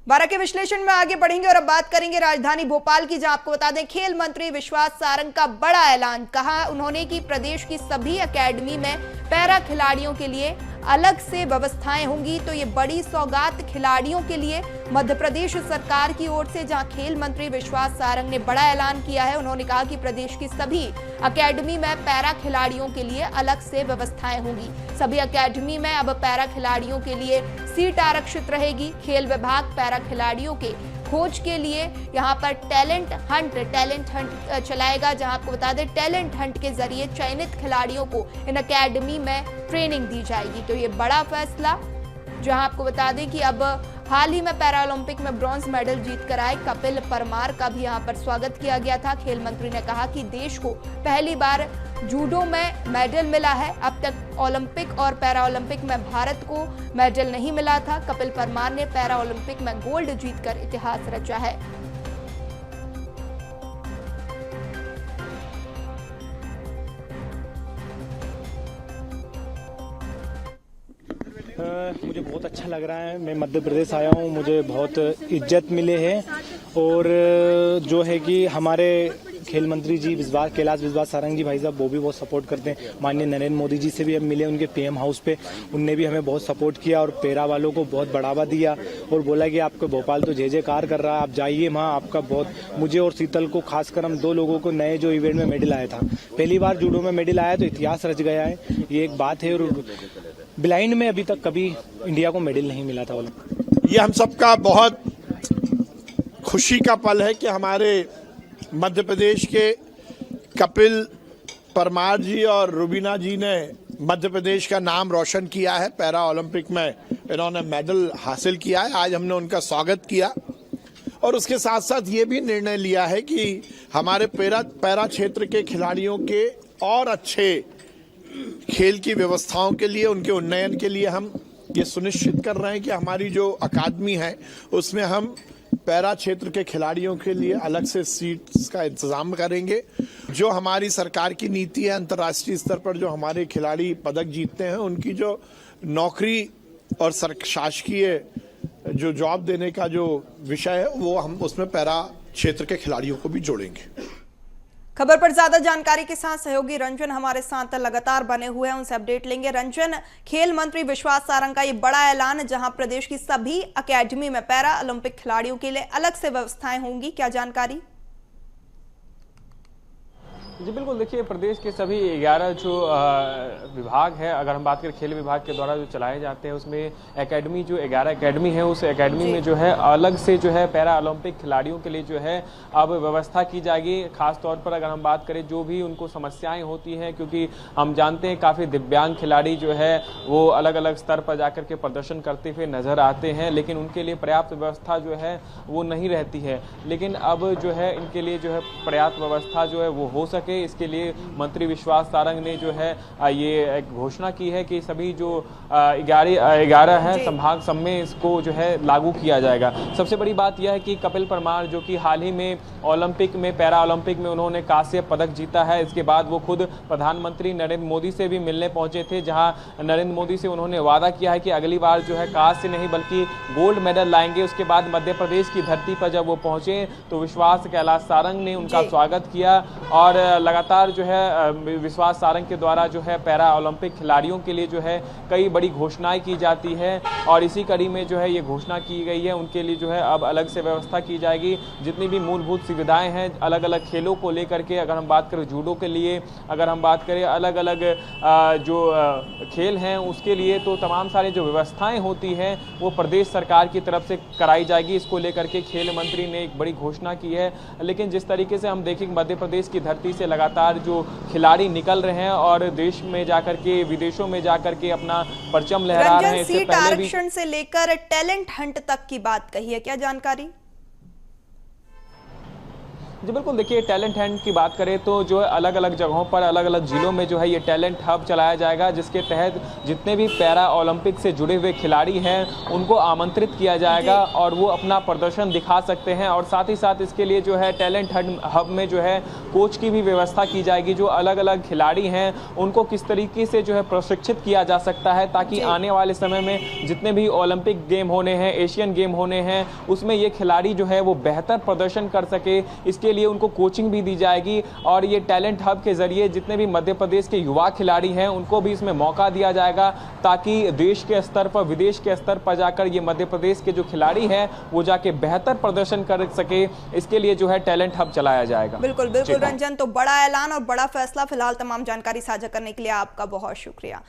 बारह के विश्लेषण में आगे बढ़ेंगे और अब बात करेंगे राजधानी भोपाल की, जहां आपको बता दें खेल मंत्री विश्वास सारंग का बड़ा ऐलान। कहा उन्होंने कि प्रदेश की सभी एकेडमी में पैरा खिलाड़ियों के लिए अलग से व्यवस्थाएं होंगी। तो ये बड़ी सौगात खिलाड़ियों के लिए मध्य प्रदेश सरकार की ओर से, जहां खेल मंत्री विश्वास सारंग ने बड़ा ऐलान किया है। उन्होंने कहा कि प्रदेश की सभी एकेडमी में पैरा खिलाड़ियों के लिए अलग से व्यवस्थाएं होंगी। सभी एकेडमी में अब पैरा खिलाड़ियों के लिए सीट आरक्षित रहेगी। खेल विभाग पैरा खिलाड़ियों के खोज के लिए यहाँ पर टैलेंट हंट चलाएगा, जहां आपको बता दें टैलेंट हंट के जरिए चयनित खिलाड़ियों को इन एकेडमी में ट्रेनिंग दी जाएगी। तो ये बड़ा फैसला, जहां आपको बता दें कि अब हाल ही में पैरालंपिक में ब्रॉन्ज मेडल जीतकर आए कपिल परमार का भी यहां पर स्वागत किया गया था। खेल मंत्री ने कहा कि देश को पहली बार जूडो में मेडल मिला है। अब तक ओलंपिक और पैरालंपिक में भारत को मेडल नहीं मिला था। कपिल परमार ने पैरालंपिक में गोल्ड जीतकर इतिहास रचा है। मुझे बहुत अच्छा लग रहा है। मैं मध्य प्रदेश आया हूँ, मुझे बहुत इज्जत मिले हैं और जो है कि हमारे खेल मंत्री जी कैलाश विश्वास सारंग जी भाई साहब वो भी बहुत सपोर्ट करते हैं। माननीय नरेंद्र मोदी जी से भी हम मिले उनके पीएम हाउस पे, उनने भी हमें बहुत सपोर्ट किया और पैरा वालों को बहुत बढ़ावा दिया और बोला कि आपको भोपाल तो जय जयकार कर रहा है, आप जाइए वहाँ आपका बहुत। मुझे और शीतल को खासकर हम दो लोगों को नए जो इवेंट में मेडल आया था, पहली बार जूडो में मेडल आया तो इतिहास रच गया है, ये एक बात है। और ब्लाइंड में अभी तक कभी इंडिया को मेडल नहीं मिला था। ये हम सबका बहुत खुशी का पल है कि हमारे मध्य प्रदेश के कपिल परमार जी और रुबीना जी ने मध्य प्रदेश का नाम रोशन किया है। पैरा ओलंपिक में इन्होंने मेडल हासिल किया है। आज हमने उनका स्वागत किया और उसके साथ साथ ये भी निर्णय लिया है कि हमारे पैरा क्षेत्र के खिलाड़ियों के और अच्छे खेल की व्यवस्थाओं के लिए, उनके उन्नयन के लिए हम ये सुनिश्चित कर रहे हैं कि हमारी जो अकादमी है उसमें हम पैरा क्षेत्र के खिलाड़ियों के लिए अलग से सीट्स का इंतजाम करेंगे। जो हमारी सरकार की नीति है, अंतर्राष्ट्रीय स्तर पर जो हमारे खिलाड़ी पदक जीतते हैं उनकी जो नौकरी और शासकीय जो जॉब देने का जो विषय है वो हम उसमें पैरा क्षेत्र के खिलाड़ियों को भी जोड़ेंगे। खबर पर ज्यादा जानकारी के साथ सहयोगी रंजन हमारे साथ लगातार बने हुए हैं, उनसे अपडेट लेंगे। रंजन, खेल मंत्री विश्वास सारंग का ये बड़ा ऐलान, जहां प्रदेश की सभी एकेडमी में पैरा ओलंपिक खिलाड़ियों के लिए अलग से व्यवस्थाएं होंगी, क्या जानकारी? जी बिल्कुल, देखिए प्रदेश के सभी 11 जो विभाग है, अगर हम बात करें खेल विभाग के द्वारा जो चलाए जाते हैं उसमें एकेडमी जो 11 एकेडमी है उस एकेडमी में जो है अलग से जो है पैरा ओलंपिक खिलाड़ियों के लिए जो है अब व्यवस्था की जाएगी। खास तौर पर अगर हम बात करें जो भी उनको समस्याएं होती हैं, क्योंकि हम जानते हैं काफ़ी दिव्यांग खिलाड़ी जो है वो अलग अलग स्तर पर जाकर के प्रदर्शन करते हुए नजर आते हैं, लेकिन उनके लिए पर्याप्त व्यवस्था जो है वो नहीं रहती है। लेकिन अब जो है इनके लिए जो है पर्याप्त व्यवस्था जो है वो हो सके, इसके लिए मंत्री विश्वास सारंग ने जो है ये एक घोषणा की है कि सभी जो 11 है संभाग सब में इसको जो है लागू किया जाएगा। सबसे बड़ी बात यह है कि कपिल परमार जो कि हाल ही में ओलंपिक में पैरा ओलंपिक में उन्होंने कांस्य पदक जीता है, इसके बाद वो खुद प्रधानमंत्री नरेंद्र मोदी से भी मिलने पहुंचे थे, जहां नरेंद्र मोदी से उन्होंने वादा किया है कि अगली बार जो है कांस्य नहीं बल्कि गोल्ड मेडल लाएंगे। उसके बाद मध्य प्रदेश की धरती पर जब वो पहुंचे तो विश्वास कैलाश सारंग ने उनका स्वागत किया और लगातार जो है विश्वास सारंग के द्वारा जो है पैरा ओलंपिक खिलाड़ियों के लिए जो है कई बड़ी घोषणाएं की जाती है और इसी कड़ी में जो है ये घोषणा की गई है उनके लिए जो है अब अलग से व्यवस्था की जाएगी। जितनी भी मूलभूत सुविधाएं हैं अलग अलग खेलों को लेकर के, अगर हम बात करें जूडो के लिए, अगर हम बात करें अलग अलग जो खेल हैं उसके लिए, तो तमाम सारी जो व्यवस्थाएं होती हैं वो प्रदेश सरकार की तरफ से कराई जाएगी। इसको लेकर के खेल मंत्री ने एक बड़ी घोषणा की है। लेकिन जिस तरीके से हम देखें मध्य प्रदेश की धरती से लगातार जो खिलाड़ी निकल रहे हैं और देश में जाकर के विदेशों में जाकर के अपना परचम लहरा रहे हैं, इससे पहले भी आरक्षण से लेकर टैलेंट हंट तक की बात कही है, क्या जानकारी? जी बिल्कुल, देखिए टैलेंट हंट की बात करें तो जो है अलग अलग जगहों पर अलग अलग जिलों में जो है ये टैलेंट हब चलाया जाएगा, जिसके तहत जितने भी पैरा ओलंपिक से जुड़े हुए खिलाड़ी हैं उनको आमंत्रित किया जाएगा और वो अपना प्रदर्शन दिखा सकते हैं। और साथ ही साथ इसके लिए जो है टैलेंट हब में जो है कोच की भी व्यवस्था की जाएगी, जो अलग अलग खिलाड़ी हैं उनको किस तरीके से जो है प्रशिक्षित किया जा सकता है, ताकि आने वाले समय में जितने भी ओलंपिक गेम होने हैं, एशियन गेम होने हैं, उसमें ये खिलाड़ी जो है वो बेहतर प्रदर्शन कर सके। इसके लिए उनको कोचिंग भी दी जाएगी और ये टैलेंट हब के जरिए जितने भी मध्य प्रदेश के युवा खिलाड़ी हैं उनको भी इसमें मौका दिया जाएगा, ताकि देश के स्तर पर, विदेश के स्तर पर जाकर ये मध्य प्रदेश के जो खिलाड़ी हैं वो जाके बेहतर प्रदर्शन कर सके। इसके लिए जो है टैलेंट हब चलाया जाएगा। बिल्कुल बिल्कुल रंजन, तो बड़ा ऐलान और बड़ा फैसला। फिलहाल तमाम जानकारी साझा करने के लिए आपका बहुत शुक्रिया।